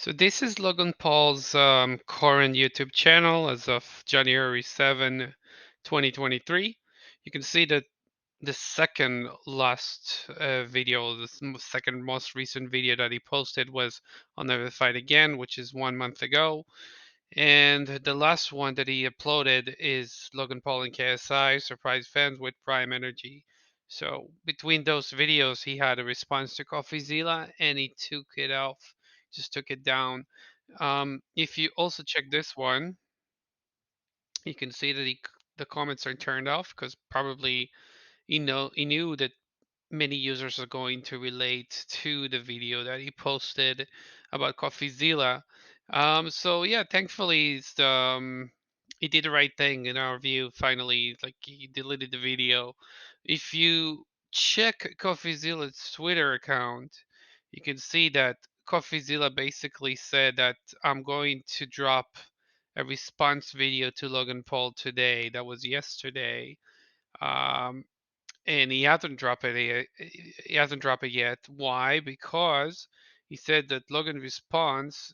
So this is Logan Paul's current YouTube channel as of January 7, 2023. You can see that the second last video, the second most recent video that he posted was on the Fight Again, which is 1 month ago. And the last one that he uploaded is Logan Paul and KSI surprise fans with Prime Energy. So between those videos, he had a response to Coffeezilla and he took it off, just took it down. If you also check this one, you can see that the comments are turned off because probably he knew that many users are going to relate to the video that he posted about Coffeezilla. So yeah, thankfully he did the right thing in our view. Finally, like he deleted the video. If you check Coffeezilla's Twitter account, you can see that Coffeezilla basically said that I'm going to drop a response video to Logan Paul today. That was yesterday. Um, and he hasn't dropped it yet. He hasn't dropped it yet. Why? Because he said that Logan response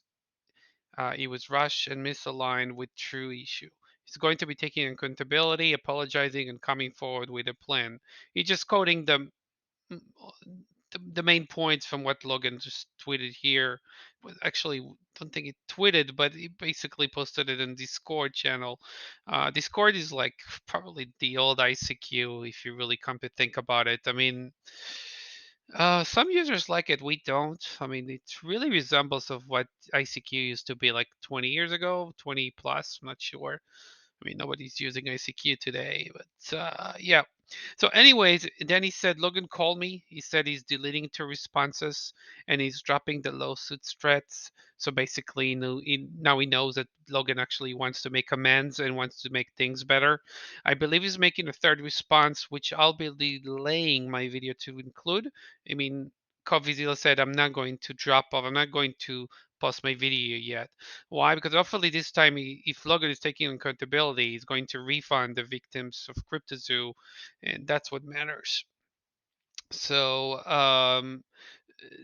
he was rushed and misaligned with true issue. He's going to be taking accountability, apologizing, and coming forward with a plan. He's just quoting mm, the main points from what Logan just tweeted here. Well, actually, don't think he tweeted, but he basically posted it in Discord channel. Discord is like probably the old ICQ if you really come to think about it. I mean, some users like it, we don't. I mean, it really resembles of what ICQ used to be like 20 years ago, 20 plus. I'm not sure. I mean, nobody's using ICQ today, but yeah. So, anyways, then he said Logan called me. He said he's deleting two responses and he's dropping the lawsuit threats. So basically, now he knows that Logan actually wants to make amends and wants to make things better. I believe he's making a third response, which I'll be delaying my video to include. I mean, Coffeezilla said I'm not going to drop off. I'm not going to post my video yet. Why? Because hopefully this time, if Logan is taking accountability, he's going to refund the victims of Cryptozoo, and that's what matters. So,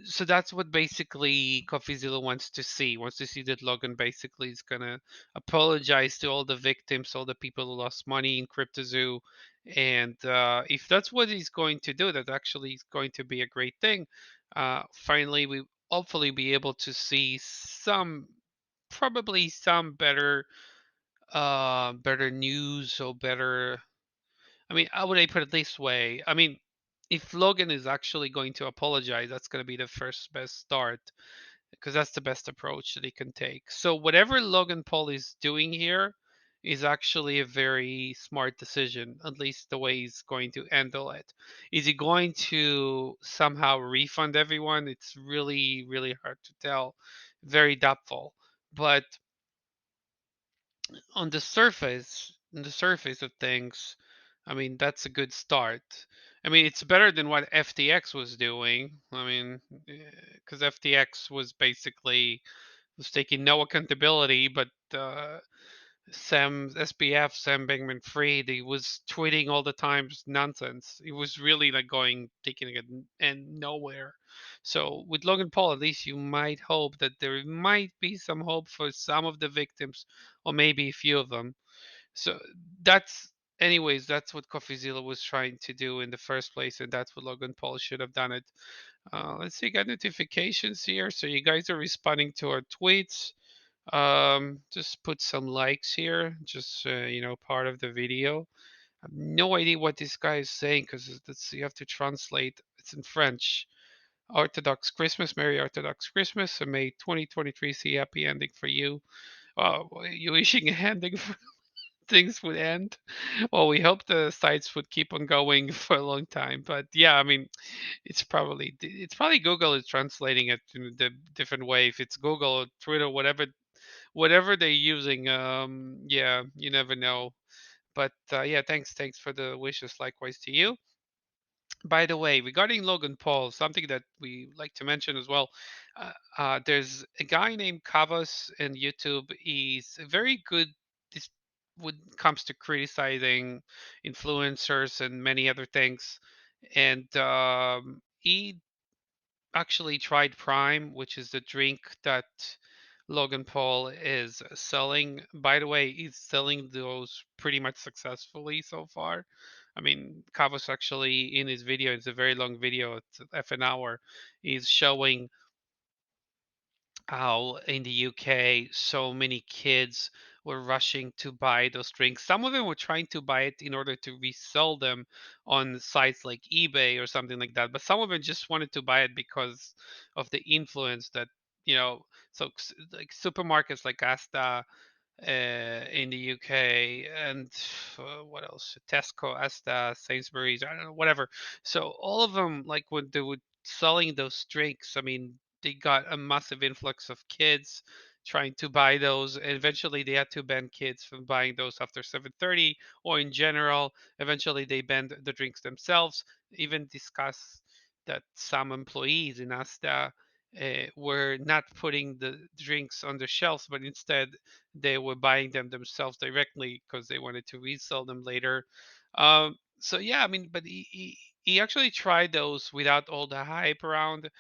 so that's what basically Coffeezilla wants to see. Wants to see that Logan basically is gonna apologize to all the victims, all the people who lost money in Cryptozoo, and if that's what he's going to do, that actually is going to be a great thing. Finally, we hopefully be able to see probably some better news or better. I mean, how would I put it this way? I mean, if Logan is actually going to apologize, that's going to be the first best start because that's the best approach that he can take. So whatever Logan Paul is doing here is actually a very smart decision, at least the way he's going to handle it. Is he going to somehow refund everyone? It's really, really hard to tell. Very doubtful. But on the surface of things, I mean, that's a good start. I mean, it's better than what FTX was doing. I mean, because FTX was taking no accountability, but Sam Bankman-Fried, he was tweeting all the time nonsense. He was really like taking it and nowhere. So with Logan Paul, at least you might hope that there might be some hope for some of the victims, or maybe a few of them. So that's, anyways, that's what Coffeezilla was trying to do in the first place, and that's what Logan Paul should have done it. Let's see, got notifications here, so you guys are responding to our tweets. Just put some likes here, just part of the video. I have no idea what this guy is saying because you have to translate. It's in French. Orthodox Christmas, Merry Orthodox Christmas, and May 2023 see happy ending for you. You wishing a ending for things would end. Well, we hope the sites would keep on going for a long time. But yeah, I mean, it's probably Google is translating it in the different way. If it's Google or Twitter, whatever they're using, yeah, you never know. But yeah, thanks for the wishes. Likewise to you. By the way, regarding Logan Paul, something that we like to mention as well, there's a guy named Kavos in YouTube. He's very good this when it comes to criticizing influencers and many other things. And he actually tried Prime, which is the drink that Logan Paul is selling. By the way, he's selling those pretty much successfully so far. I mean, Kavos actually in his video, it's a very long video, it's half an hour, he's showing how in the UK so many kids were rushing to buy those drinks. Some of them were trying to buy it in order to resell them on sites like eBay or something like that. But some of them just wanted to buy it because of the influence that, you know, so like supermarkets like Asda in the UK, and what else? Tesco, Asda, Sainsbury's, I don't know, whatever. So all of them, like when they were selling those drinks, I mean, they got a massive influx of kids trying to buy those, and eventually they had to ban kids from buying those after 7:30, or in general. Eventually they banned the drinks themselves. Even discussed that some employees in Asda were not putting the drinks on the shelves, but instead they were buying them themselves directly because they wanted to resell them later. So yeah, I mean, but he actually tried those without all the hype around,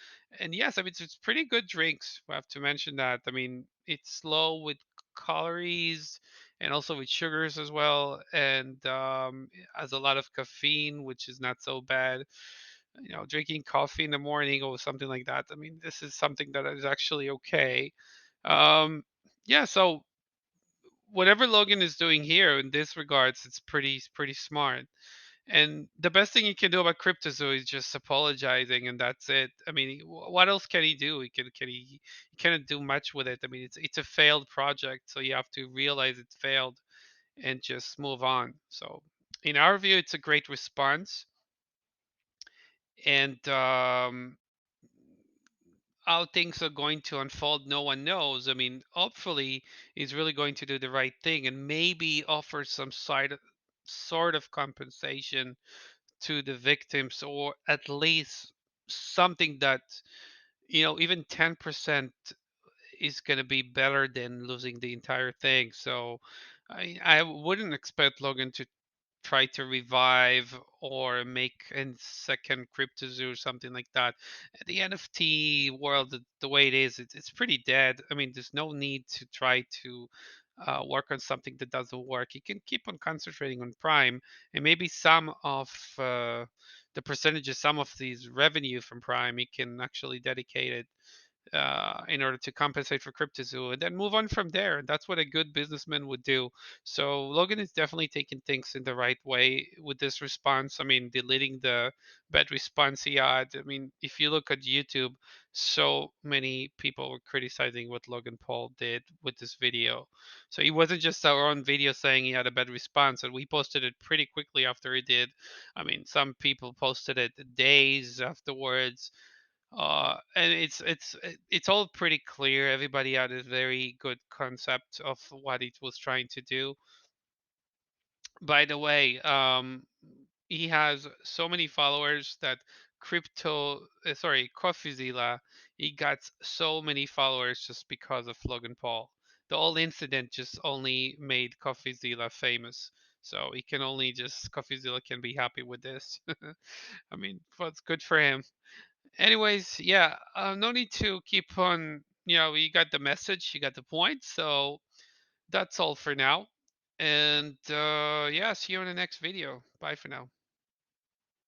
and yes, I mean it's pretty good drinks. I have to mention that. I mean, it's low with calories and also with sugars as well, and it has a lot of caffeine, which is not so bad. You know, drinking coffee in the morning or something like that. I mean, this is something that is actually okay. Um, yeah, so whatever Logan is doing here in this regards, it's pretty smart. And the best thing you can do about Cryptozoo is just apologizing, and that's it. I mean, what else can he do? He cannot do much with it. I mean, it's a failed project, so you have to realize it's failed and just move on. So, in our view, it's a great response, and how things are going to unfold, no one knows. I mean, hopefully, he's really going to do the right thing and maybe offer some sort of compensation to the victims, or at least something that, even 10% is going to be better than losing the entire thing. So I wouldn't expect Logan to try to revive or make a second Cryptozoo or something like that. The NFT world, the way it is, it's pretty dead. I mean, there's no need to try to work on something that doesn't work. You can keep on concentrating on Prime, and maybe some of the percentages, some of these revenue from Prime, you can actually dedicate it in order to compensate for Cryptozoo and then move on from there. That's what a good businessman would do. So Logan is definitely taking things in the right way with this response. I mean, deleting the bad response he had. I mean, if you look at YouTube, so many people were criticizing what Logan Paul did with this video. So it wasn't just our own video saying he had a bad response, and we posted it pretty quickly after he did. I mean, some people posted it days afterwards, and it's all pretty clear. Everybody had a very good concept of what it was trying to do. By the way, he has so many followers that Coffeezilla, he got so many followers just because of Logan Paul. The whole incident just only made Coffeezilla famous. So he can only just Coffeezilla can be happy with this. I mean, what's good for him. Anyways, yeah, no need to keep on. You got the message, you got the point. So that's all for now. And yeah, see you in the next video. Bye for now.